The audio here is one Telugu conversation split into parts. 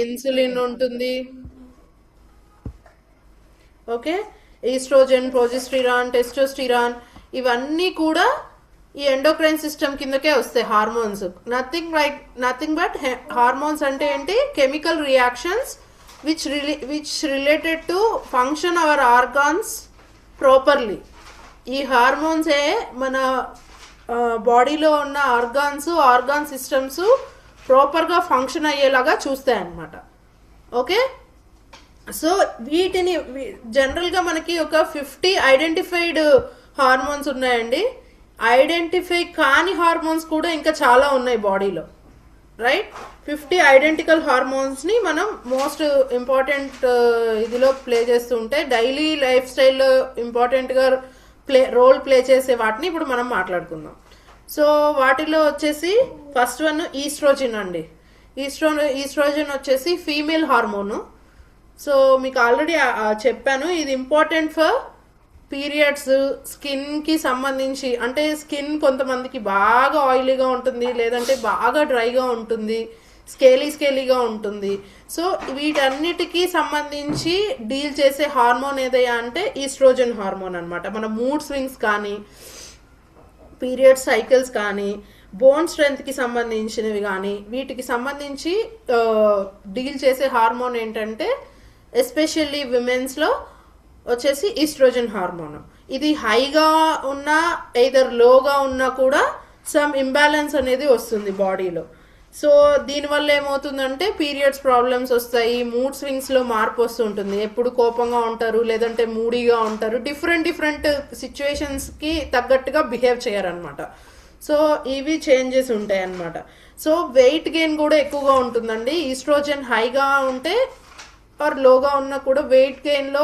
ఇన్సులిన్ ఉంటుంది. ఓకే. ఈస్ట్రోజన్, ప్రొజెస్ట్రాన్, టెస్టోస్టిరాన్ ఇవన్నీ కూడా ఈ ఎండోక్రైన్ సిస్టమ్ కిందకే వస్తాయి హార్మోన్స్. నథింగ్ బట్ హార్మోన్స్ అంటే ఏంటి? Chemical reactions which related to function our organs properly. ఈ హార్మోన్సే మన బాడీలో ఉన్న ఆర్గాన్ సిస్టమ్స్ ప్రాపర్గా ఫంక్షన్ అయ్యేలాగా చూస్తాయి అన్నమాట. ఓకే. సో వీటిని జనరల్గా మనకి ఒక 50 ఐడెంటిఫైడ్ హార్మోన్స్ ఉన్నాయండి. ఐడెంటిఫై కాని హార్మోన్స్ కూడా ఇంకా చాలా ఉన్నాయి బాడీలో. రైట్. 50 ఐడెంటికల్ హార్మోన్స్ని మనం మోస్ట్ ఇంపార్టెంట్ ఇదిలో ప్లే చేస్తూ ఉంటే డైలీ లైఫ్ స్టైల్లో ఇంపార్టెంట్గా రోల్ ప్లే చేసే వాటిని ఇప్పుడు మనం మాట్లాడుకుందాం. సో వాటిలో వచ్చేసి ఫస్ట్ వన్ ఈస్ట్రోజన్ అండి. ఈస్ట్రోజన్ వచ్చేసి ఫీమేల్ హార్మోను. సో మీకు ఆల్రెడీ చెప్పాను, ఇది ఇంపార్టెంట్ ఫర్ పీరియడ్స్, స్కిన్కి సంబంధించి. అంటే స్కిన్ కొంతమందికి బాగా ఆయిలీగా ఉంటుంది, లేదంటే బాగా డ్రైగా ఉంటుంది, స్కేలీగా ఉంటుంది. సో వీటన్నిటికీ సంబంధించి డీల్ చేసే హార్మోన్ ఏదయ్యా అంటే ఈస్ట్రోజన్ హార్మోన్ అనమాట. మన మూడ్ స్వింగ్స్ కానీ, పీరియడ్ సైకిల్స్ కానీ, బోన్ స్ట్రెంగ్త్కి సంబంధించినవి కానీ వీటికి సంబంధించి డీల్ చేసే హార్మోన్ ఏంటంటే ఎస్పెషల్లీ విమెన్స్లో వచ్చేసి ఈస్ట్రోజన్ హార్మోన్. ఇది హైగా ఉన్నా ఎయిదర్ లోగా ఉన్నా కూడా సమ్ ఇంబ్యాలెన్స్ అనేది వస్తుంది బాడీలో. సో దీనివల్ల ఏమవుతుందంటే పీరియడ్స్ ప్రాబ్లమ్స్ వస్తాయి, మూడ్ స్వింగ్స్లో మార్పు వస్తుంటుంది, ఎప్పుడు కోపంగా ఉంటారు, లేదంటే మూడీగా ఉంటారు, డిఫరెంట్ సిచ్యువేషన్స్కి తగ్గట్టుగా బిహేవ్ చేయరనమాట. సో ఇవి చేంజెస్ ఉంటాయి అన్నమాట. సో వెయిట్ గెయిన్ కూడా ఎక్కువగా ఉంటుందండి. ఈస్ట్రోజన్ హైగా ఉంటే ఆర్ లోగా ఉన్నా కూడా వెయిట్ గెయిన్లో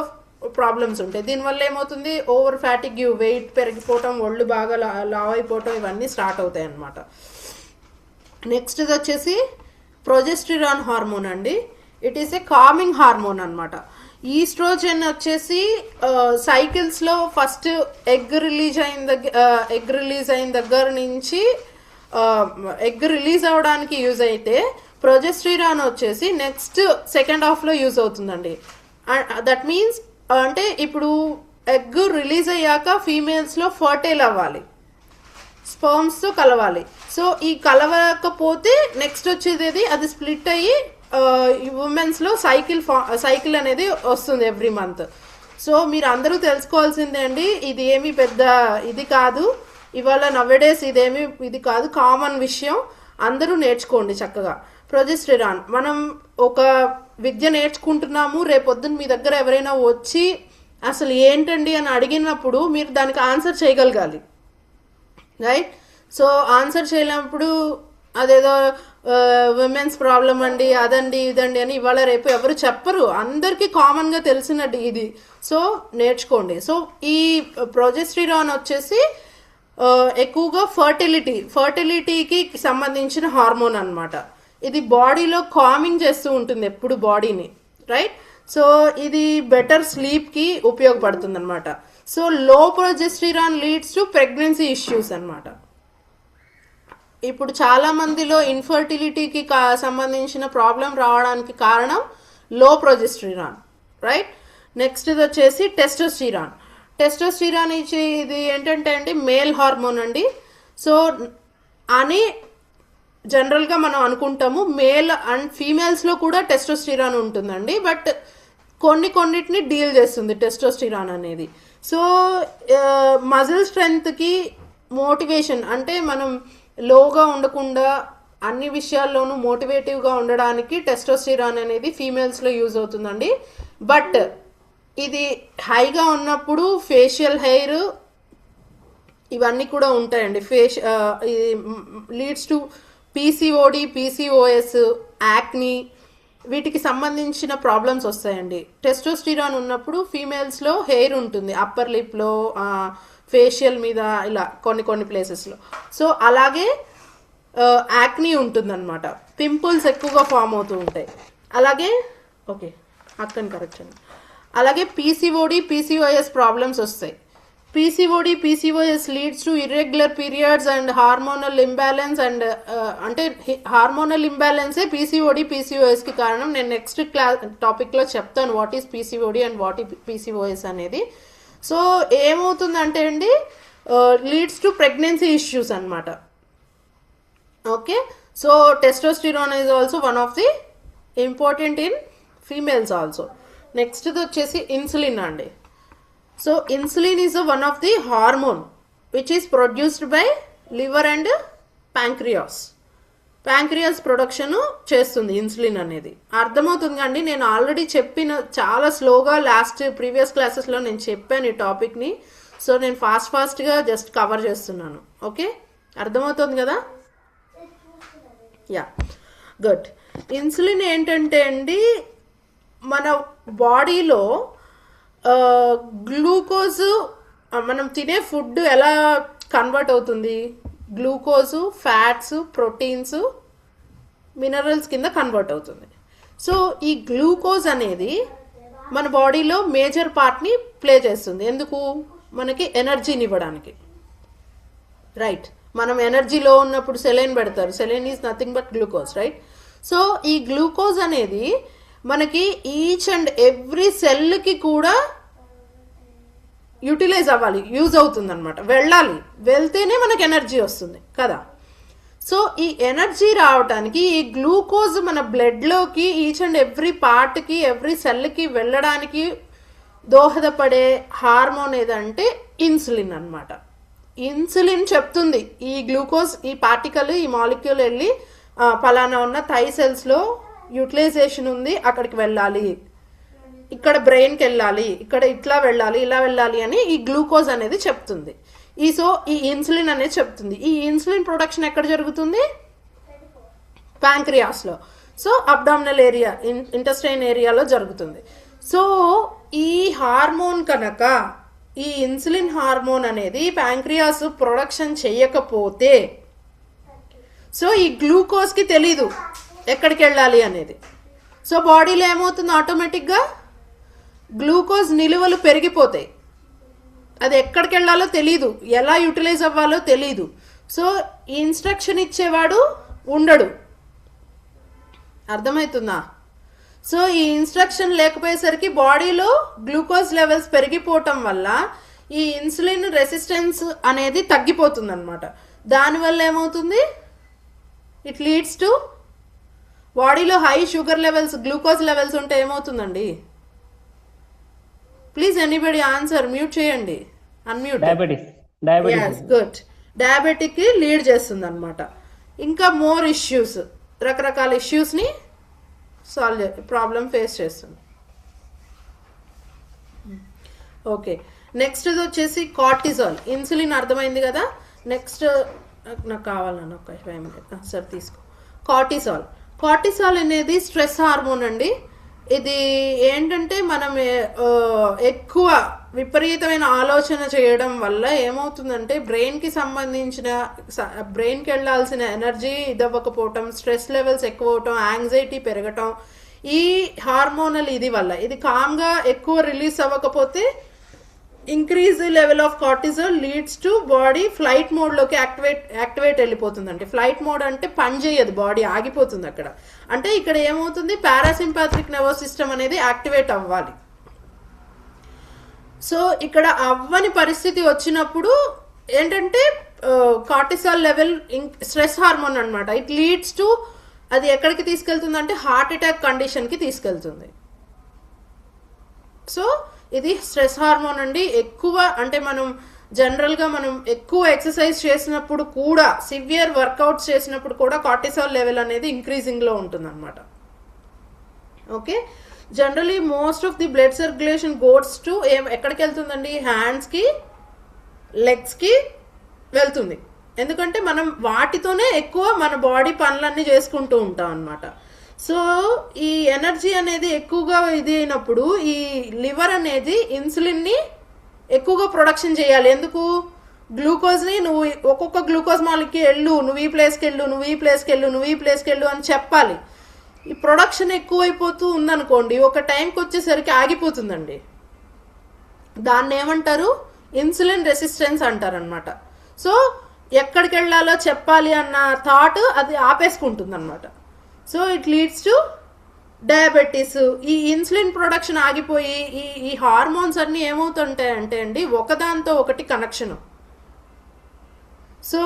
ప్రాబ్లమ్స్ ఉంటాయి. దీనివల్ల ఏమవుతుంది? ఓవర్ ఫ్యాటిగ్యూ, వెయిట్ పెరిగిపోవటం, ఒళ్ళు బాగా లావ్ అయిపోవటం ఇవన్నీ స్టార్ట్ అవుతాయి అన్నమాట. నెక్స్ట్ వచ్చేసి ప్రొజెస్టెరాన్ హార్మోన్ అండి. It is a coming hormone అనమాట. ఈస్ట్రోజన్ వచ్చేసి సైకిల్స్లో ఫస్ట్ ఎగ్ రిలీజ్ అయిన దగ్గర నుంచి ఎగ్ రిలీజ్ అవ్వడానికి యూజ్ అయితే ప్రొజెస్టెరాన్ వచ్చేసి నెక్స్ట్ సెకండ్ హాఫ్లో యూజ్ అవుతుందండి. దట్ మీన్స్ అంటే ఇప్పుడు ఎగ్ రిలీజ్ అయ్యాక ఫీమేల్స్లో ఫర్టైల్ అవ్వాలి, స్పర్మ్స్తో కలవాలి. సో ఈ కలవకపోతే నెక్స్ట్ వచ్చేది అది స్ప్లిట్ అయ్యి ఉమెన్స్లో సైకిల్ అనేది వస్తుంది ఎవ్రీ మంత్. సో మీరు అందరూ తెలుసుకోవాల్సిందే అండి, ఇది ఏమి పెద్ద ఇది కాదు, ఇవాళ నవ్వేడేస్ ఇది కాదు, కామన్ విషయం. అందరూ నేర్చుకోండి చక్కగా. ప్రొజెస్టెరాన్ మనం ఒక విద్య నేర్చుకుంటున్నాము, రేపొద్దున మీ దగ్గర ఎవరైనా వచ్చి అసలు ఏంటండి అని అడిగినప్పుడు మీరు దానికి ఆన్సర్ చేయగలగాలి. రైట్. సో ఆన్సర్ చేయలేనప్పుడు అదేదో విమెన్స్ ప్రాబ్లం అండి, అదండి ఇదండి అని ఇవాళ రేపు ఎవరు చెప్పరు, అందరికీ కామన్గా తెలిసినట్టు ఇది. సో నేర్చుకోండి. సో ఈ ప్రొజెస్టెరాన్ వచ్చేసి ఎక్కువగా ఫర్టిలిటీకి సంబంధించిన హార్మోన్ అనమాట. ఇది బాడీలో కామింగ్ చేస్తూ ఉంటుంది ఎప్పుడు బాడీని. రైట్. సో ఇది బెటర్ స్లీప్కి ఉపయోగపడుతుంది అనమాట. సో లో progesterone leads to pregnancy issues అనమాట. ఇప్పుడు చాలా మందిలో ఇన్ఫర్టిలిటీకి సంబంధించిన ప్రాబ్లం రావడానికి కారణం లో ప్రొజెస్టెరాన్. రైట్. నెక్స్ట్ వచ్చేసి టెస్టోస్టిరాన్ ఇది ఏంటంటే అండి మేల్ హార్మోన్ అండి. సో అని జనరల్గా మనం అనుకుంటాము, మేల్ అండ్ ఫీమేల్స్లో కూడా టెస్టోస్టిరాన్ ఉంటుందండి. బట్ కొన్నిటిని డీల్ చేస్తుంది టెస్టోస్టిరాన్ అనేది. సో మజిల్ స్ట్రెంగ్త్కి మోటివేషన్, అంటే మనం లోగా ఉండకుండా అన్ని విషయాల్లోనూ మోటివేటివ్గా ఉండడానికి టెస్టోస్టిరాన్ అనేది ఫీమేల్స్లో యూజ్ అవుతుందండి. బట్ ఇది హైగా ఉన్నప్పుడు ఫేషియల్ హెయిర్ ఇవన్నీ కూడా ఉంటాయండి. ఇది లీడ్స్ టు పీసీఓడి, పీసీఓఎస్, యాక్ని వీటికి సంబంధించిన ప్రాబ్లమ్స్ వస్తాయండి. టెస్టోస్టిరాన్ ఉన్నప్పుడు ఫీమేల్స్లో హెయిర్ ఉంటుంది అప్పర్ లిప్లో, ఫేషియల్ మీద, ఇలా కొన్ని ప్లేసెస్లో. సో అలాగే యాక్ని ఉంటుందన్నమాట, పింపుల్స్ ఎక్కువగా ఫామ్ అవుతూ ఉంటాయి. అలాగే ఓకే అక్కని కరెక్ట్ అండి. అలాగే పీసీఓడి, పీసీఓఎస్ ప్రాబ్లమ్స్ వస్తాయి. PCOD PCOS leads to irregular periods and hormonal imbalance and అంటే హార్మోనల్ ఇంబ్యాలెన్సే పీసీఓడి పీసీఓఎస్కి కారణం. నేను నెక్స్ట్ టాపిక్లో చెప్తాను what is PCOD and what ఈ పీసీఓఎస్ అనేది. సో ఏమవుతుందంటే అండి లీడ్స్ టు ప్రెగ్నెన్సీ ఇష్యూస్ అనమాట. Okay, so testosterone is also one of the important in females also. Next వచ్చేసి ఇన్సులిన్ అండి. So insulin is one of the hormone which is produced by liver and pancreas. Pancreas production చేస్తుంది ఇన్సులిన్ అనేది. అర్థమవుతుంది అండి, నేను ఆల్రెడీ చెప్పిన చాలా స్లోగా ప్రీవియస్ క్లాసెస్లో నేను చెప్పాను ఈ టాపిక్ని. సో నేను ఫాస్ట్గా జస్ట్ కవర్ చేస్తున్నాను. ఓకే, అర్థమవుతుంది కదా? Yeah, good. ఇన్సులిన్ ఏంటంటే అండి మన బాడీలో గ్లూకోజు మనం తినే ఫుడ్ ఎలా కన్వర్ట్ అవుతుంది, గ్లూకోజు ఫ్యాట్స్ ప్రోటీన్స్ మినరల్స్ కింద కన్వర్ట్ అవుతుంది. సో ఈ గ్లూకోజ్ అనేది మన బాడీలో మేజర్ పార్ట్ని ప్లే చేస్తుంది. ఎందుకు? మనకి ఎనర్జీని ఇవ్వడానికి. రైట్, మనం ఎనర్జీలో ఉన్నప్పుడు సెలైన్ పెడతారు. Saline is nothing but glucose, right? So ఈ గ్లూకోజ్ అనేది మనకి ఈచ్ అండ్ ఎవ్రీ సెల్కి కూడా యూటిలైజ్ అవ్వాలి, యూజ్ అవుతుంది అనమాట. వెళ్ళాలి, వెళ్తేనే మనకి ఎనర్జీ వస్తుంది కదా. సో ఈ ఎనర్జీ రావడానికి ఈ గ్లూకోజ్ మన బ్లడ్లోకి ఈచ్ అండ్ ఎవ్రీ పార్ట్కి ఎవ్రీ సెల్కి వెళ్ళడానికి దోహదపడే హార్మోన్ ఏదంటే ఇన్సులిన్ అనమాట. ఇన్సులిన్ చెప్తుంది ఈ గ్లూకోజ్ ఈ పార్టికల్ ఈ మాలిక్యూల్ వెళ్ళి ఫలానా ఉన్న థై సెల్స్లో యూటిలైజేషన్ ఉంది, అక్కడికి వెళ్ళాలి, ఇక్కడ బ్రెయిన్కి వెళ్ళాలి, ఇక్కడ ఇట్లా వెళ్ళాలి ఇలా వెళ్ళాలి అని ఈ గ్లూకోజ్ అనేది చెప్తుంది. ఈ ఇన్సులిన్ అనేది చెప్తుంది. ఈ ఇన్సులిన్ ప్రొడక్షన్ ఎక్కడ జరుగుతుంది? ప్యాంక్రియాస్లో. సో అబ్డామినల్ ఏరియా ఇంటెస్టైన్ ఏరియాలో జరుగుతుంది. సో ఈ హార్మోన్ కనుక ఈ ఇన్సులిన్ హార్మోన్ అనేది ప్యాంక్రియాస్ ప్రొడక్షన్ చేయకపోతే సో ఈ గ్లూకోజ్కి తెలీదు ఎక్కడికి వెళ్ళాలి అనేది. సో బాడీలో ఏమవుతుంది, ఆటోమేటిక్గా గ్లూకోజ్ నిలువలు పెరిగిపోతాయి. అది ఎక్కడికి వెళ్ళాలో తెలీదు, ఎలా యూటిలైజ్ అవ్వాలో తెలీదు. సో ఈ ఇన్స్ట్రక్షన్ ఇచ్చేవాడు ఉండడు. అర్థమవుతుందా? సో ఈ ఇన్స్ట్రక్షన్ లేకపోయేసరికి బాడీలో గ్లూకోజ్ లెవెల్స్ పెరిగిపోవటం వల్ల ఈ ఇన్సులిన్ రెసిస్టెన్స్ అనేది తగ్గిపోతుంది అనమాట. దానివల్ల ఏమవుతుంది, ఇట్ లీడ్స్ టు బాడీలో high sugar levels glucose levels ఉంటే ఏమవుతుందండి? ప్లీజ్ ఎనీబడి ఆన్సర్, మ్యూట్ చేయండి, అన్మ్యూట్. గుడ్, డయాబెటిక్ కి లీడ్ చేస్తుంది అనమాట. ఇంకా మోర్ ఇష్యూస్, రకరకాల ఇష్యూస్ని ప్రాబ్లం ఫేస్ చేస్తుంది. ఓకే, నెక్స్ట్ వచ్చేసి కార్టిజాల్. ఇన్సులిన్ అర్థమైంది కదా. నెక్స్ట్ నాకు కావాలన్న ఒక 5 minutes సార్ తీసుకో. కార్టిసాల్ అనేది స్ట్రెస్ హార్మోన్ అండి. ఇది ఏంటంటే మనం ఎక్కువ విపరీతమైన ఆలోచన చేయడం వల్ల ఏమవుతుందంటే బ్రెయిన్కి సంబంధించిన బ్రెయిన్కి వెళ్ళాల్సిన ఎనర్జీ ఇదవ్వకపోవటం, స్ట్రెస్ లెవెల్స్ ఎక్కువ అవటం, యాంగ్జైటీ పెరగటం, ఈ హార్మోనల్ ఇది వల్ల ఇది కామ్గా ఎక్కువ రిలీజ్ అవ్వకపోతే increase level of cortisol leads to body flight మోడ్లోకి యాక్టివేట్ వెళ్ళిపోతుందండి. ఫ్లైట్ మోడ్ అంటే పని చేయదు, బాడీ ఆగిపోతుంది అక్కడ. అంటే ఇక్కడ ఏమవుతుంది, పారాసింపాథిక్ నర్వస్ సిస్టమ్ అనేది యాక్టివేట్ అవ్వాలి. సో ఇక్కడ అవ్వని పరిస్థితి వచ్చినప్పుడు ఏంటంటే కార్టిసాల్ లెవెల్ స్ట్రెస్ హార్మోన్ అనమాట. ఇట్ లీడ్స్ టు అది ఎక్కడికి తీసుకెళ్తుంది అంటే హార్ట్ అటాక్ కండిషన్కి తీసుకెళ్తుంది. సో ఇది స్ట్రెస్ హార్మోన్ అండి. ఎక్కువ అంటే మనం జనరల్గా మనం ఎక్కువ ఎక్సర్సైజ్ చేసినప్పుడు కూడా, సివియర్ వర్కౌట్స్ చేసినప్పుడు కూడా కార్టిసాల్ లెవెల్ అనేది ఇంక్రీజింగ్లో ఉంటుంది అనమాట. Okay, generally most of the blood circulation goes to ఎక్కడికి వెళ్తుందండి, హ్యాండ్స్కి లెగ్స్కి వెళ్తుంది. ఎందుకంటే మనం వాటితోనే ఎక్కువ మన బాడీ పనులన్నీ చేసుకుంటూ ఉంటాం అనమాట. సో ఈ ఎనర్జీ అనేది ఎక్కువగా ఇది అయినప్పుడు ఈ లివర్ అనేది ఇన్సులిన్ని ఎక్కువగా ప్రొడక్షన్ చేయాలి. ఎందుకు, గ్లూకోజ్ని నువ్వు ఒక్కొక్క గ్లూకోజ్ మాలిక్యూల్ వెళ్ళు, నువ్వు ఈ ప్లేస్కి వెళ్ళు, నువ్వు ఈ ప్లేస్కి వెళ్ళు, నువ్వు ఈ ప్లేస్కి వెళ్ళు అని చెప్పాలి. ఈ ప్రొడక్షన్ ఎక్కువైపోతూ ఉందనుకోండి, ఒక టైంకి వచ్చేసరికి ఆగిపోతుందండి. దాన్ని ఏమంటారు, ఇన్సులిన్ రెసిస్టెన్స్ అంటారనమాట. సో ఎక్కడికి వెళ్ళాలో చెప్పాలి అన్న థాట్ అది ఆపేసుకుంటుంది అనమాట. So it leads to diabetes. ఈ ఇన్సులిన్ ప్రొడక్షన్ ఆగిపోయి ఈ హార్మోన్స్ అన్నీ ఏమవుతుంటాయంటే అండి ఒకదాంతో ఒకటి కనెక్షన్. సో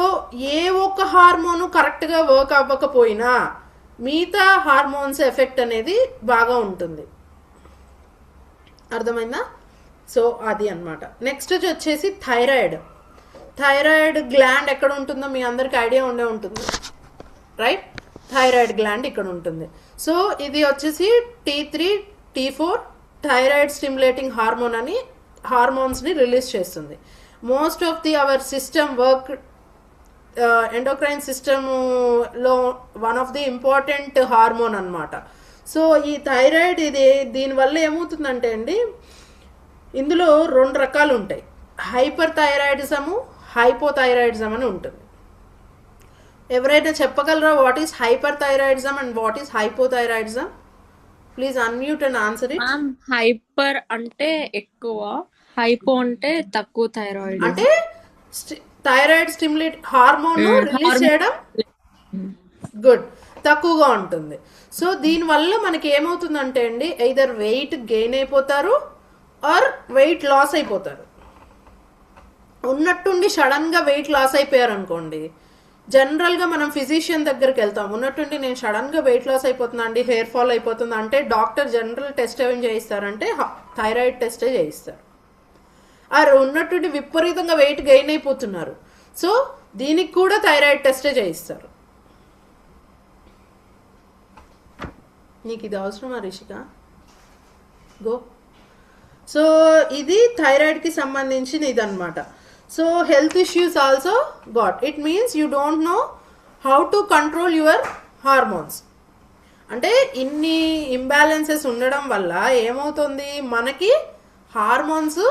ఏ ఒక్క హార్మోను కరెక్ట్గా వర్క్ అవ్వకపోయినా మిగతా హార్మోన్స్ ఎఫెక్ట్ అనేది బాగా ఉంటుంది. అర్థమైందా? సో అది అన్నమాట. నెక్స్ట్ వచ్చేసి థైరాయిడ్. థైరాయిడ్ గ్లాండ్ ఎక్కడ ఉంటుందో మీ అందరికి ఐడియా ఉండే ఉంటుంది, రైట్? థైరాయిడ్ గ్లాండ్ ఇక్కడ ఉంటుంది. సో ఇది వచ్చేసి T3 T4 thyroid stimulating hormone అని హార్మోన్స్ని రిలీజ్ చేస్తుంది. Most of the our system work endocrine సిస్టమ్లో one of the important hormone అనమాట. సో ఈ థైరాయిడ్ ఇది దీనివల్ల ఏమవుతుందంటే అండి ఇందులో 2 రకాలు ఉంటాయి. హైపర్ థైరాయిడిజము, హైపోథైరాయిడిజం అని ఉంటుంది. ఎవరైనా చెప్పగలరా what is hyper thyroidism and what is hypothyroidism? Please unmute and answer it. Hyper అంటే ఎక్కువ, హైపో అంటే తక్కువ థైరాయిడ్. అంటే థైరాయిడ్ స్టిమ్యులేట్ హార్మోన్ రిలీజ్ చేయడం గుడ్ తక్కువగా ఉంటుంది. సో దీనివల్ల మనకి ఏమవుతుందంటే అండి ఐదర్ వెయిట్ గెయిన్ అయిపోతారు ఆర్ వెయిట్ లాస్ అయిపోతారు. ఉన్నట్టుండి సడన్గా వెయిట్ లాస్ అయిపోయారు అనుకోండి, జనరల్గా మనం ఫిజిషియన్ దగ్గరికి వెళ్తాం. ఉన్నట్టుండి నేను సడన్గా వెయిట్ లాస్ అయిపోతున్నా అండి, హెయిర్ ఫాల్ అయిపోతుంది అంటే డాక్టర్ జనరల్ టెస్ట్ ఏం చేయిస్తారంటే థైరాయిడ్ టెస్టే చేయిస్తారు. ఆరు ఉన్నట్టుండి విపరీతంగా వెయిట్ గెయిన్ అయిపోతున్నారు, సో దీనికి కూడా థైరాయిడ్ టెస్టే చేయిస్తారు. నీకు ఇది అవసరమా రిషిక? గో. సో ఇది థైరాయిడ్కి సంబంధించిన ఇదన్నమాట. So health issues also got. It means you don't know how to control your hormones. అంటే ఇన్ని ఇంబ్యాలెన్సెస్ ఉండడం వల్ల ఏమవుతుంది, మనకి హార్మోన్స్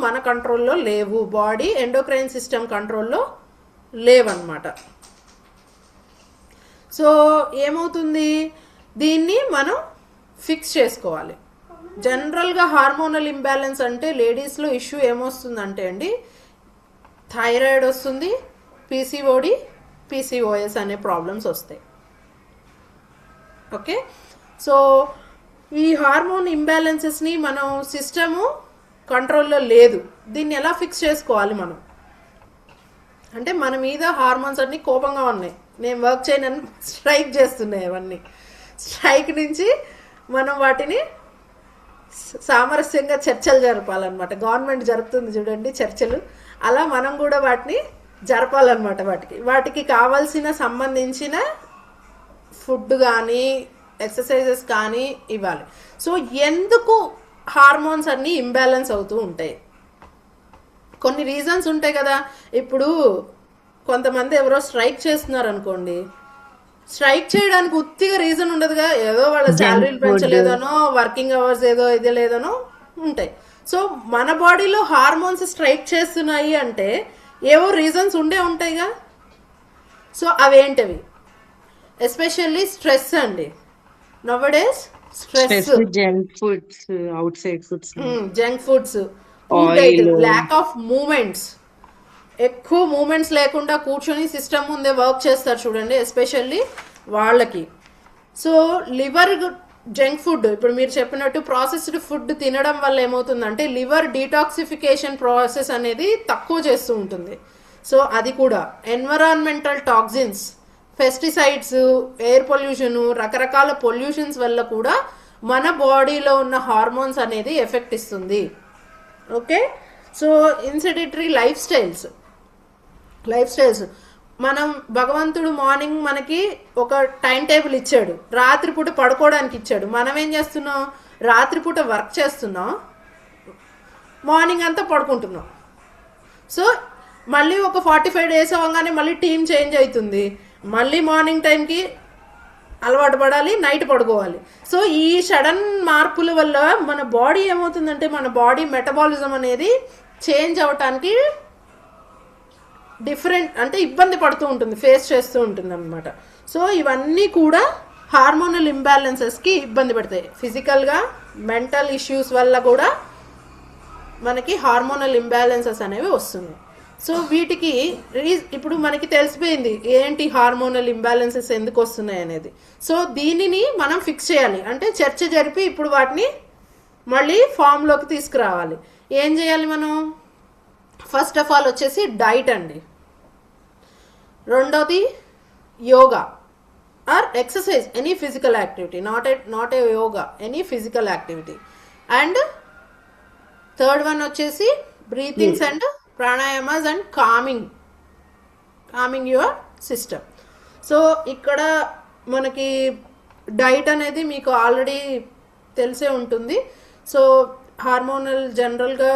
మన కంట్రోల్లో లేవు, బాడీ ఎండోక్రైన్ సిస్టమ్ కంట్రోల్లో లేవన్నమాట. సో ఏమవుతుంది, దీన్ని మనం ఫిక్స్ చేసుకోవాలి. జనరల్గా హార్మోనల్ ఇంబ్యాలెన్స్ అంటే లేడీస్లో ఇష్యూ ఏమొస్తుందంటే అండి థైరాయిడ్ వస్తుంది, పీసీఓడి, పీసీఓఎస్ అనే ప్రాబ్లమ్స్ వస్తాయి. ఓకే. సో ఈ హార్మోన్ ఇంబ్యాలెన్సెస్ని మనం సిస్టము కంట్రోల్లో లేదు, దీన్ని ఎలా ఫిక్స్ చేసుకోవాలి మనం అంటే మన మీద హార్మోన్స్ అన్నీ కోపంగా ఉన్నాయి, నేను వర్క్ చేయనని స్ట్రైక్ చేస్తున్నాయి. అవన్నీ స్ట్రైక్ నుంచి మనం వాటిని సామరస్యంగా చర్చలు జరపాలన్నమాట. గవర్నమెంట్ జరుపుతుంది చూడండి చర్చలు, అలా మనం కూడా వాటిని జరపాలన్నమాట. వాటికి కావాల్సిన సంబంధించిన ఫుడ్ కానీ ఎక్సర్సైజెస్ కానీ ఇవ్వాలి. సో ఎందుకు హార్మోన్స్ అన్నీ ఇంబ్యాలెన్స్ అవుతూ ఉంటాయి? కొన్ని రీజన్స్ ఉంటాయి కదా. ఇప్పుడు కొంతమంది ఎవరో స్ట్రైక్ చేస్తున్నారు అనుకోండి, స్ట్రైక్ చేయడానికి ఉత్తిగా రీజన్ ఉండదుగా, ఏదో వాళ్ళ శాలరీలు పెంచలేదనో వర్కింగ్ అవర్స్ ఏదో ఇది లేదనో ఉంటాయి. సో మన బాడీలో హార్మోన్స్ స్ట్రైక్ చేస్తున్నాయి అంటే ఏవో రీజన్స్ ఉండే ఉంటాయిగా. సో అవేంటవి? ఎస్పెషల్లీ స్ట్రెస్ అండి. Nowadays stress, junk foods, outside foods, junk foods, lack of movements. ఎక్కువ మూమెంట్స్ లేకుండా కూర్చొని సిస్టమ్ ముందే వర్క్ చేస్తారు చూడండి, ఎస్పెషల్లీ వాళ్ళకి. సో లివర్ జంక్ ఫుడ్, ఇప్పుడు మీరు చెప్పినట్టు ప్రాసెస్డ్ ఫుడ్ తినడం వల్ల ఏమవుతుందంటే లివర్ డీటాక్సిఫికేషన్ ప్రాసెస్ అనేది తక్కువ చేస్తూ ఉంటుంది. సో అది కూడా environmental toxins, pesticides, air pollution, రకరకాల పొల్యూషన్స్ వల్ల కూడా మన బాడీలో ఉన్న హార్మోన్స్ అనేది ఎఫెక్ట్ ఇస్తుంది. ఓకే. సో ఇన్సెడిటరీ లైఫ్ స్టైల్స్ మనం భగవంతుడు మార్నింగ్ మనకి ఒక టైం టేబుల్ ఇచ్చాడు, రాత్రిపూట పడుకోవడానికి ఇచ్చాడు. మనం ఏం చేస్తున్నాం, రాత్రిపూట వర్క్ చేస్తున్నాం, మార్నింగ్ అంతా పడుకుంటున్నాం. సో మళ్ళీ ఒక 45 days అవ్వగానే మళ్ళీ టీం చేంజ్ అవుతుంది, మళ్ళీ మార్నింగ్ టైంకి అలవాటు పడాలి, నైట్ పడుకోవాలి. సో ఈ సడన్ మార్పుల వల్ల మన బాడీ ఏమవుతుందంటే మన బాడీ మెటబాలిజం అనేది చేంజ్ అవ్వటానికి డిఫరెంట్ అంటే ఇబ్బంది పడుతూ ఉంటుంది, ఫేస్ చేస్తూ ఉంటుంది అనమాట. సో ఇవన్నీ కూడా హార్మోనల్ ఇంబ్యాలెన్సెస్కి ఇబ్బంది పడతాయి. ఫిజికల్గా మెంటల్ ఇష్యూస్ వల్ల కూడా మనకి హార్మోనల్ ఇంబ్యాలెన్సెస్ అనేవి వస్తున్నాయి. సో వీటికి ఇప్పుడు మనకి తెలిసిపోయింది ఏంటి హార్మోనల్ ఇంబ్యాలెన్సెస్ ఎందుకు వస్తున్నాయి అనేది. సో దీనిని మనం ఫిక్స్ చేయాలి, అంటే చర్చ జరిపి ఇప్పుడు వాటిని మళ్ళీ ఫామ్లోకి తీసుకురావాలి. ఏం చేయాలి మనం? ఫస్ట్ ఆఫ్ ఆల్ వచ్చేసి డైట్ అండి, రెండోది yoga or exercise, any physical activity, not a yoga, any physical activity. And third one వచ్చేసి breathings and pranayamas and calming your system. So ఇక్కడ మనకి డైట్ అనేది మీకు ఆల్రెడీ తెలిసే ఉంటుంది. సో హార్మోనల్ జనరల్గా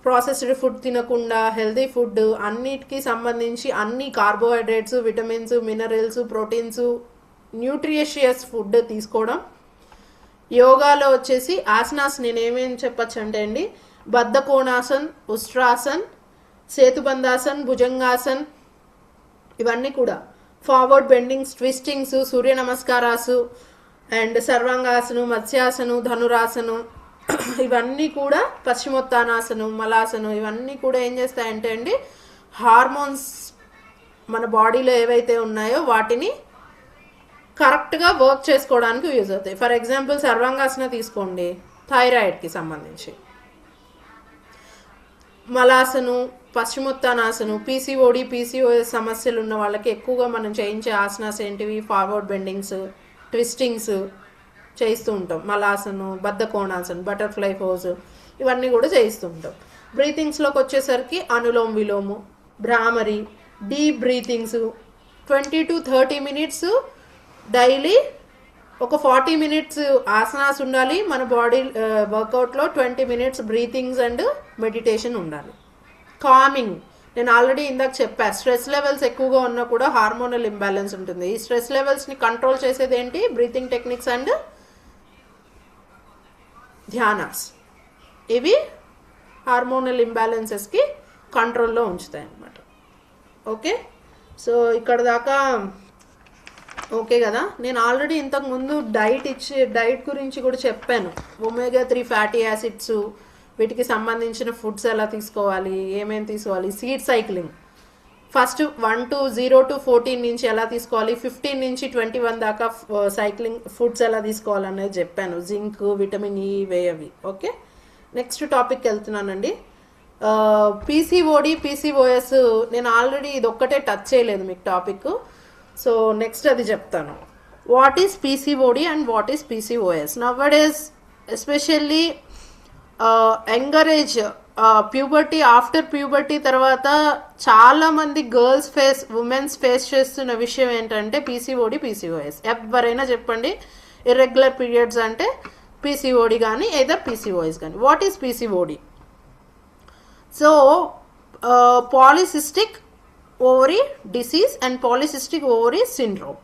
ప్రాసెస్డ్ ఫుడ్ తినకుండా హెల్తీ ఫుడ్, అన్నిటికీ సంబంధించి అన్ని carbohydrates, vitamins, minerals, proteins, nutritious food తీసుకోవడం. యోగాలో వచ్చేసి ఆసనాస్ నేనేమేం చెప్పచ్చు అంటే అండి, బద్ధకోణాసన్, ఉష్ట్రాసన్, సేతుబంధాసన్, భుజంగాసన్, ఇవన్నీ కూడా ఫార్వర్డ్ బెండింగ్స్, ట్విస్టింగ్స్, సూర్య నమస్కారాసు అండ్ సర్వాంగాసను, మత్స్యాసను, ధనురాసను, ఇవన్నీ కూడా పశ్చిమోత్తానాసనం, మలాసనం, ఇవన్నీ కూడా ఏం చేస్తాయంటే అండి హార్మోన్స్ మన బాడీలో ఏవైతే ఉన్నాయో వాటిని కరెక్ట్గా వర్క్ చేసుకోవడానికి యూజ్ అవుతాయి. ఫర్ ఎగ్జాంపుల్ సర్వాంగాసన తీసుకోండి, థైరాయిడ్కి సంబంధించి. మలాసను, పశ్చిమోత్తానాసను, పీసీఓఎస్ సమస్యలు ఉన్న వాళ్ళకి ఎక్కువగా మనం చేయించే ఆసనాస్ ఏంటివి? ఫార్వర్డ్ బెండింగ్స్, ట్విస్టింగ్స్ చేయిస్తూ ఉంటాం. మలాసను, బద్ధకోణాసన్, బటర్ఫ్లై పోజ్, ఇవన్నీ కూడా చేయిస్తూ ఉంటాం. బ్రీతింగ్స్లోకి వచ్చేసరికి Anuloma Viloma, Bhramari, deep breathings 20 to 30 minutes daily. ఒక 40 minutes ఆసనాస్ ఉండాలి మన బాడీ వర్కౌట్లో, 20 minutes బ్రీతింగ్స్ అండ్ మెడిటేషన్ ఉండాలి. కామింగ్, నేను ఆల్రెడీ ఇందాక చెప్పా, స్ట్రెస్ లెవెల్స్ ఎక్కువగా ఉన్నా కూడా హార్మోనల్ ఇంబ్యాలెన్స్ ఉంటుంది. ఈ స్ట్రెస్ లెవెల్స్ని కంట్రోల్ చేసేది ఏంటి? బ్రీతింగ్ టెక్నిక్స్ అండ్ ధ్యానాస్. ఇవి హార్మోనల్ ఇంబ్యాలెన్సెస్కి కంట్రోల్లో ఉంచుతాయి అన్నమాట. ఓకే, సో ఇక్కడ దాకా ఓకే కదా. నేను ఆల్రెడీ ఇంతకుముందు డైట్ గురించి కూడా చెప్పాను. ఒమేగా-3 ఫ్యాటీ యాసిడ్స్, వీటికి సంబంధించిన ఫుడ్స్ ఎలా తీసుకోవాలి, ఏమేమి తీసుకోవాలి, సీడ్ సైక్లింగ్ ఫస్ట్ 0 to 14 నుంచి ఎలా తీసుకోవాలి, 15 నుంచి 21 దాకా సైక్లింగ్ ఫుడ్స్ ఎలా తీసుకోవాలనేది చెప్పాను. జింక్, విటమిన్ ఈ, ఇవేవి. ఓకే, నెక్స్ట్ టాపిక్కి వెళ్తున్నానండి. పీసీఓఎస్ నేను ఆల్రెడీ ఇది ఒక్కటే టచ్ చేయలేదు మీకు టాపిక్. సో నెక్స్ట్ అది చెప్తాను. What is PCOD and what is PCOS? నౌడేస్ especially younger age, puberty, after puberty తర్వాత చాలా మంది ఉమెన్స్ ఫేస్ చేస్తున్న విషయం ఏంటంటే పీసీఓడి, పీసీఓఎస్. ఎవరైనా చెప్పండి, ఇర్రెగ్యులర్ పీరియడ్స్ అంటే పీసీఓడి కానీ ఎయిదర్ పీసీఓఎస్ కానీ. What is PCOD? So polycystic ovary disease and polycystic ovary syndrome.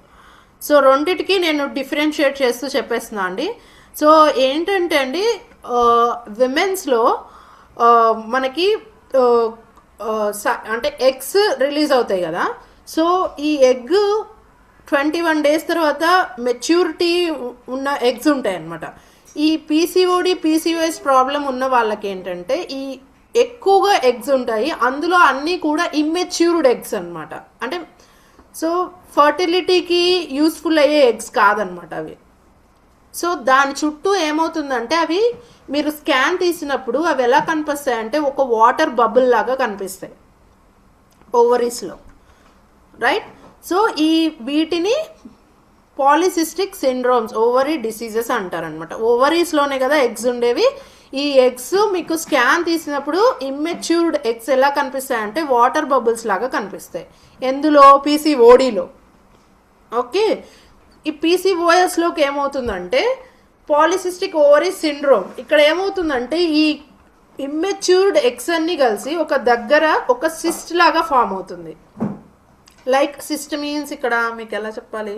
So రెండిటికి నేను డిఫరెన్షియేట్ చేస్తూ చెప్పేస్తున్నా అండి. సో ఏంటంటే అండి, విమెన్స్లో మనకి అంటే ఎగ్స్ రిలీజ్ అవుతాయి కదా. సో ఈ ఎగ్ 21 days తర్వాత మెచ్యూరిటీ ఉన్న ఎగ్స్ ఉంటాయి అన్నమాట. ఈ పీసీఓడి, పీసీఓఎస్ ప్రాబ్లం ఉన్న వాళ్ళకి ఏంటంటే ఈ ఎక్కువగా ఎగ్స్ ఉంటాయి, అందులో అన్నీ కూడా ఇమ్మెచ్యూర్డ్ ఎగ్స్ అనమాట. అంటే సో ఫర్టిలిటీకి యూస్ఫుల్ అయ్యే ఎగ్స్ కాదనమాట అవి. సో దాని చుట్టూ ఏమవుతుందంటే అవి మీరు స్కాన్ తీసినప్పుడు అవి ఎలా కనిపిస్తాయి అంటే ఒక వాటర్ బబుల్ లాగా కనిపిస్తాయి ఓవరీస్లో, రైట్? సో వీటిని పాలిసిస్టిక్ సిండ్రోమ్స్, ఓవరీ డిసీజెస్ అంటారనమాట. ఓవరీస్లోనే కదా ఎగ్స్ ఉండేవి. ఈ ఎగ్స్ మీకు స్కాన్ తీసినప్పుడు ఇమ్మెచ్యూర్డ్ ఎగ్స్ ఎలా కనిపిస్తాయి అంటే వాటర్ బబుల్స్ లాగా కనిపిస్తాయి. ఎందులో? పీసీఓడిలో. ఓకే, ఈ పీసీఓఎస్లోకి ఏమవుతుందంటే పాలిసిస్టిక్ ఓవరీ సిండ్రోమ్, ఇక్కడ ఏమవుతుందంటే ఈ ఇమ్మెచ్యూర్డ్ ఎగ్స్ అన్ని కలిసి ఒక దగ్గర ఒక సిస్ట్ లాగా ఫామ్ అవుతుంది. లైక్ సిస్ట్ మీన్స్ ఇక్కడ మీకు ఎలా చెప్పాలి,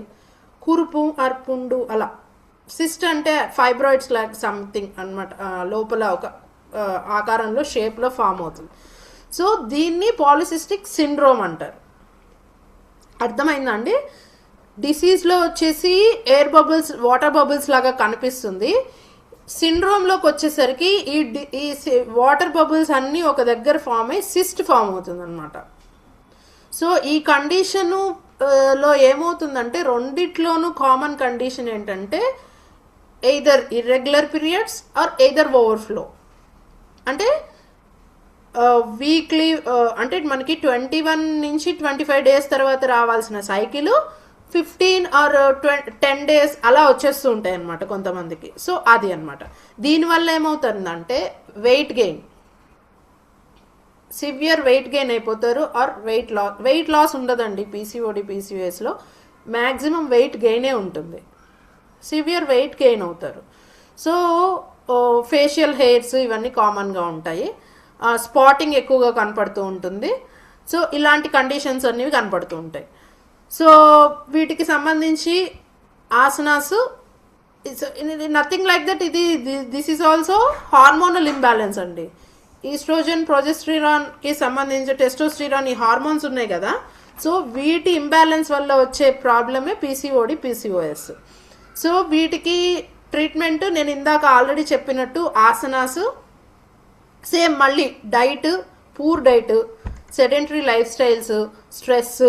కురుపు ఆర్ పుండు అలా. సిస్ట్ అంటే ఫైబ్రాయిడ్స్ లాగా సంథింగ్ అనమాట, లోపల ఒక ఆకారంలో షేప్లో ఫామ్ అవుతుంది. సో దీన్ని పాలిసిస్టిక్ సిండ్రోమ్ అంటారు. అర్థమైందా అండి? డిసీజ్లో వచ్చేసి ఎయిర్ బబుల్స్, వాటర్ బబుల్స్ లాగా కనిపిస్తుంది. సిండ్రోమ్లోకి వచ్చేసరికి ఈ వాటర్ బబుల్స్ అన్నీ ఒక దగ్గర ఫామ్ అయ్యి సిస్ట్ ఫామ్ అవుతుంది అనమాట. సో ఈ కండిషను లో ఏమవుతుందంటే రెండిట్లోనూ కామన్ కండిషన్ ఏంటంటే either irregular periods or either overflow. అంటే వీక్లీ అంటే మనకి 21 నుంచి 25 డేస్ తర్వాత రావాల్సిన సైకిల్ 15 ఆర్ 10 డేస్ అలా వచ్చేస్తూ ఉంటాయి అనమాట కొంతమందికి. సో అది అనమాట. దీనివల్ల ఏమవుతుందంటే weight gain, severe weight gain అయిపోతారు. ఆర్ వెయిట్ లాస్ ఉండదండి పీసీఓడి పీసీఓఎస్లో, మ్యాక్సిమం వెయిట్ గెయినే ఉంటుంది. సివియర్ వెయిట్ గెయిన్ అవుతారు. సో ఫేషియల్ హెయిర్స్ ఇవన్నీ కామన్గా ఉంటాయి. స్పాటింగ్ ఎక్కువగా కనపడుతూ ఉంటుంది. సో ఇలాంటి కండిషన్స్ అనేవి కనపడుతూ ఉంటాయి. సో వీటికి సంబంధించి asanas nothing like that. This is also hormonal imbalance అండి. ఈస్ట్రోజన్ ప్రొజెస్ట్రాన్కి సంబంధించి టెస్టోస్టిరాన్ ఈ హార్మోన్స్ ఉన్నాయి కదా. సో వీటి ఇంబ్యాలెన్స్ వల్ల వచ్చే ప్రాబ్లమే పీసీఓడి పీసీఓఎస్. సో వీటికి ట్రీట్మెంట్ నేను ఇందాక ఆల్రెడీ చెప్పినట్టు ఆసనాస్, సేమ్ మళ్ళీ diet, poor diet, sedentary life styles, stress,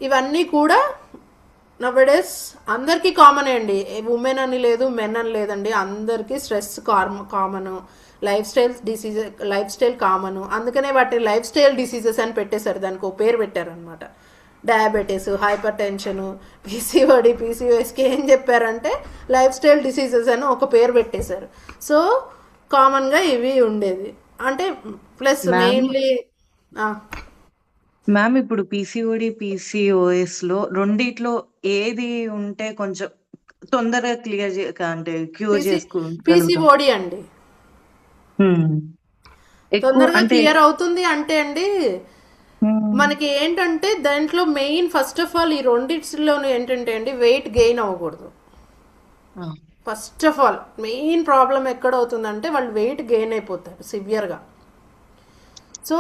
ఇవన్నీ కూడా నవడేస్ అందరికీ కామనే అండి. ఉమెన్ అని లేదు, మెన్ అని లేదండి, అందరికీ stress common, life style common. అందుకనే వాటి లైఫ్ స్టైల్ డిసీజెస్ అని పెట్టేశారు, దానికి ఒక పేరు పెట్టారనమాట. డయాబెటీస్, హైపర్ టెన్షన్, పీసీఓడి పీసీఓఎస్కి ఏం చెప్పారంటే లైఫ్ స్టైల్ డిసీజెస్ అని ఒక పేరు పెట్టేశారు. సో కామన్గా ఇవి ఉండేది. అంటే ప్లస్ మెయిన్లీ మ్యామ్ ఇప్పుడు పీసీఓడి పీసీఓఎస్ లో రెండిట్లో ఏది ఉంటే కొంచెం తొందరగా అంటే క్యూర్ చేసుకుంటారు? పీసీఓడి అండి. తొందరగా క్లియర్ అవుతుంది అంటే అండి మనకి ఏంటంటే దాంట్లో మెయిన్ ఫస్ట్ ఆఫ్ ఆల్ ఈ రెండిట్లోనూ ఏంటంటే అండి వెయిట్ గెయిన్ అవ్వకూడదు. First of all main problem ఎక్కడ అవుతుందంటే వాళ్ళు వెయిట్ గెయిన్ అయిపోతారు సివియర్గా. సో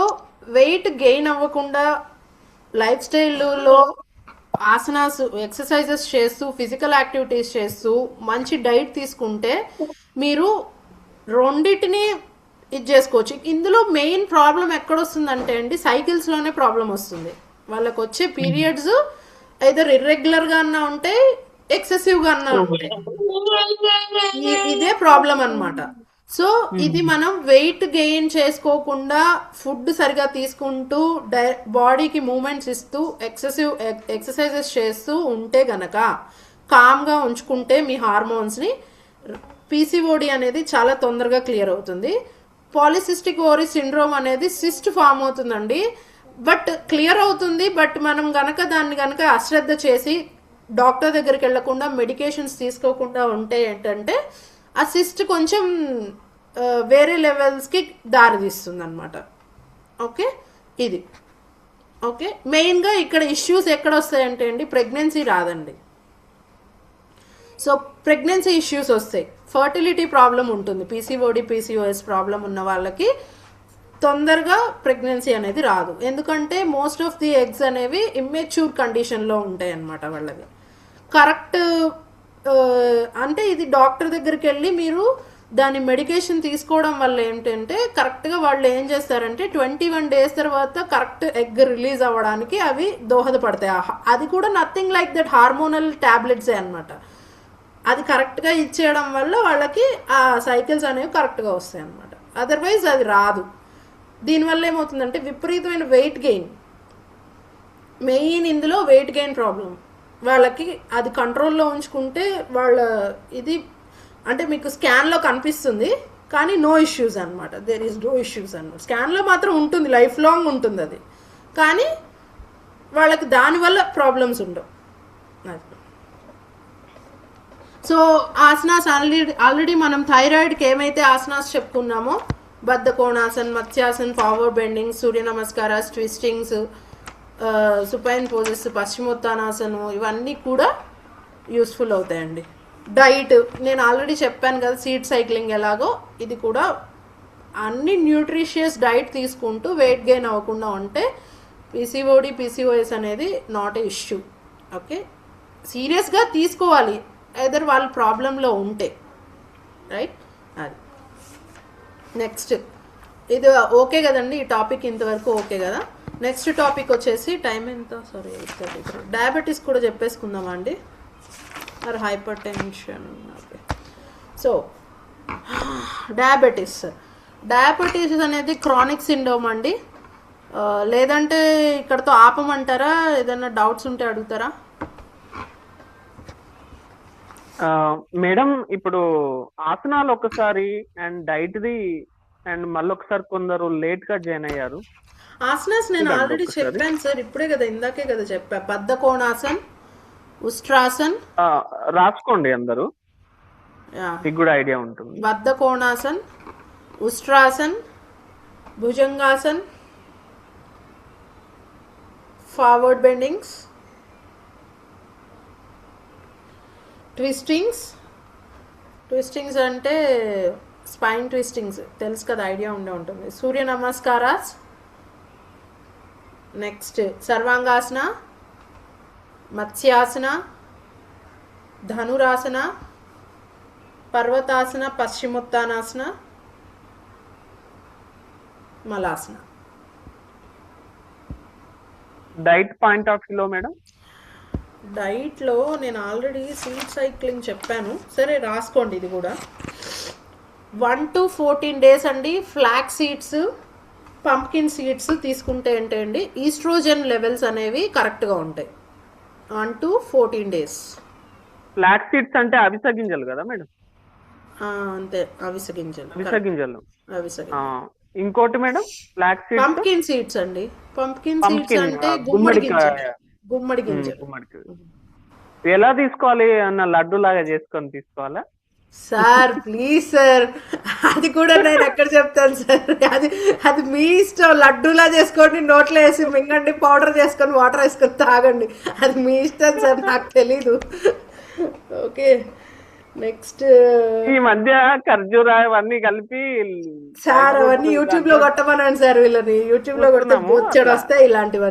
వెయిట్ గెయిన్ అవ్వకుండా లైఫ్ స్టైల్లో ఆసనాస్, ఎక్సర్సైజెస్ చేస్తూ, ఫిజికల్ యాక్టివిటీస్ చేస్తూ, మంచి డైట్ తీసుకుంటే మీరు రెండింటిని ఇది చేసుకోవచ్చు. ఇందులో మెయిన్ ప్రాబ్లం ఎక్కడొస్తుందంటే అండి సైకిల్స్లోనే ప్రాబ్లం వస్తుంది. వాళ్ళకి వచ్చే పీరియడ్స్ ఐదర్ ఇర్రెగ్యులర్గా అన్నా ఉంటాయి, ఎక్సెసివ్గా అన్నా ఉంటాయి. ఇదే ప్రాబ్లం అన్నమాట. సో ఇది మనం వెయిట్ గెయిన్ చేసుకోకుండా ఫుడ్ సరిగా తీసుకుంటూ బాడీకి మూమెంట్స్ ఇస్తూ ఎక్సర్సైజెస్ చేస్తూ ఉంటే గనక, కామ్గా ఉంచుకుంటే మీ హార్మోన్స్ని, పీసీఓడి అనేది చాలా తొందరగా క్లియర్ అవుతుంది. పాలిసిస్టిక్ ఓవరీ సిండ్రోమ్ అనేది సిస్ట్ ఫామ్ అవుతుందండి, బట్ క్లియర్ అవుతుంది. బట్ మనం గనక దాన్ని గనక అశ్రద్ధ చేసి డాక్టర్ దగ్గరికి వెళ్లకుండా మెడికేషన్స్ తీసుకోకుండా ఉంటే ఏంటంటే ఆ సిస్ట్ కొంచెం వేరే లెవెల్స్కి దారితీస్తుంది అనమాట. ఓకే, ఇది ఓకే. మెయిన్గా ఇక్కడ ఇష్యూస్ ఎక్కడ వస్తాయంటే అండి ప్రెగ్నెన్సీ రాదండి. సో ప్రెగ్నెన్సీ ఇష్యూస్ వస్తాయి, ఫర్టిలిటీ ప్రాబ్లం ఉంటుంది. పీసీఓడి పీసీఓఎస్ ప్రాబ్లం ఉన్న వాళ్ళకి తొందరగా ప్రెగ్నెన్సీ అనేది రాదు. ఎందుకంటే మోస్ట్ ఆఫ్ ది ఎగ్స్ అనేవి ఇమ్మెచ్యూర్ కండిషన్లో ఉంటాయి అన్నమాట వాళ్ళకి. కరెక్ట్ అంటే ఇది డాక్టర్ దగ్గరికి వెళ్ళి మీరు దాని మెడికేషన్ తీసుకోవడం వల్ల ఏంటంటే కరెక్ట్గా వాళ్ళు ఏం చేస్తారంటే 21 డేస్ తర్వాత కరెక్ట్ ఎగ్ రిలీజ్ అవ్వడానికి అవి దోహదపడతాయి. అది కూడా నథింగ్ లైక్ దట్ హార్మోనల్ ట్యాబ్లెట్సే అనమాట. అది కరెక్ట్గా ఇచ్చేయడం వల్ల వాళ్ళకి ఆ సైకిల్స్ అనేవి కరెక్ట్గా వస్తాయి అన్నమాట. అదర్వైజ్ అది రాదు. దీనివల్ల ఏమవుతుందంటే విపరీతమైన వెయిట్ గెయిన్, మెయిన్ ఇందులో వెయిట్ గెయిన్ ప్రాబ్లం వాళ్ళకి. అది కంట్రోల్లో ఉంచుకుంటే వాళ్ళ ఇది అంటే మీకు స్కాన్లో కనిపిస్తుంది కానీ నో ఇష్యూస్ అనమాట. దేర్ ఈజ్ నో ఇష్యూస్ అనమాట. స్కాన్లో మాత్రం ఉంటుంది, లైఫ్ లాంగ్ ఉంటుంది అది, కానీ వాళ్ళకి దానివల్ల ప్రాబ్లమ్స్ ఉండవు. సో ఆసనాస్ ఆల్రెడీ మనం థైరాయిడ్కి ఏమైతే ఆసనాస్ చెప్పుకున్నామో బద్ధకోణాసన్, మత్స్యాసన్, ఫార్వర్డ్ బెండింగ్, సూర్య నమస్కారాస్, ట్విస్టింగ్స్, సుపైన్ పోజెస్, పశ్చిమోత్తానాసనం, ఇవన్నీ కూడా యూస్ఫుల్ అవుతాయండి. డైట్ నేను ఆల్రెడీ చెప్పాను కదా, సీడ్ సైక్లింగ్ ఎలాగో ఇది కూడా అన్ని న్యూట్రిషియస్ డైట్ తీసుకుంటూ వెయిట్ గెయిన్ అవ్వకుండా ఉంటే పీసీఓడి పీసీఓఎస్ అనేది నాట్ ఏ ఇష్యూ. ఓకే, సీరియస్గా తీసుకోవాలి ఎదర్ వాళ్ళ ప్రాబ్లంలో ఉంటే, రైట్. అది నెక్స్ట్ ఇది ఓకే కదండి, ఈ టాపిక్ ఇంతవరకు ఓకే కదా. నెక్స్ట్ టాపిక్ వచ్చేసి టైం ఎంత, సారీ, డయాబెటీస్ కూడా చెప్పేసుకుందామా అండి, మరి hyper tension. Okay, so diabetes అనేది క్రానిక్ సిండ్రోమ్ అండి. లేదంటే ఇక్కడతో ఆపమంటారా, ఏదైనా డౌట్స్ ఉంటే అడుగుతారా? మేడం ఇప్పుడు ఆసనాలు ఒకసారి అండ్ డైట్ది అండ్ మళ్ళీ ఒకసారి కొందరు లేట్ గా జాయిన్ అయ్యారు. ఆసనాస్ నేను ఆల్రెడీ చెప్పాను సార్, ఇప్పుడే కదా, ఇందాకే కదా చెప్పా. బద్ధకోణాసన్, ఉస్ట్రాసన్, రాసుకోండి అందరూ, మీకు కూడా ఐడియా ఉంటుంది. Baddhakonasan, Ustrasan, Bhujangasan, forward bendings, twistings అంటే స్పైన్ ట్విస్టింగ్స్ తెలుసు కదా, ఐడియా ఉండే ఉంటుంది. Surya namaskaras, next Sarvangasana, Matsyasana, Dhanurasana, Parvatasana, Paschimottanasana, Malasana. Diet point of వ్యూలో మేడం, డైట్లో నేను ఆల్రెడీ సీడ్ సైక్లింగ్ చెప్పాను, సరే రాసుకోండి ఇది కూడా. 1 to 14 days అండి ఫ్లాక్ సీడ్స్, పంప్కిన్ సీడ్స్ తీసుకుంటే ఏంటండి ఈస్ట్రోజన్ లెవెల్స్ అనేవి కరెక్ట్గా ఉంటాయి. 1 to 14 days. ఫ్లాక్ సీడ్స్ అంటే అవిసె గింజలు కదా మేడం? అంతే, అవిసె గింజలు. ఇంకోటి madam flax seeds, pumpkin seeds అండి. పంప్కిన్ సీడ్స్ అంటే గుమ్మడి గింజలు. ఎలా తీసుకోవాలి అన్న, లడ్డు లాగా చేసుకొని తీసుకోవాలా సార్? ప్లీజ్ సార్, అది కూడా నేను ఎక్కడ చెప్తాను సార్, అది మీ ఇష్టం. లడ్డూలా చేసుకోండి, నోట్లో వేసి మింగండి, పౌడర్ చేసుకొని వాటర్ వేసుకొని తాగండి, అది మీ ఇష్టం సార్, నాకు తెలీదు. ఓకే, నెక్స్ట్ ఈ మధ్య ఖర్జూరా అవన్నీ కలిపి సార్ అవన్నీ యూట్యూబ్ లో కొట్టమనండి సార్, వీళ్ళని యూట్యూబ్ లో కొడితే బొచ్చెడు వస్తాయి ఇలాంటివన్నీ.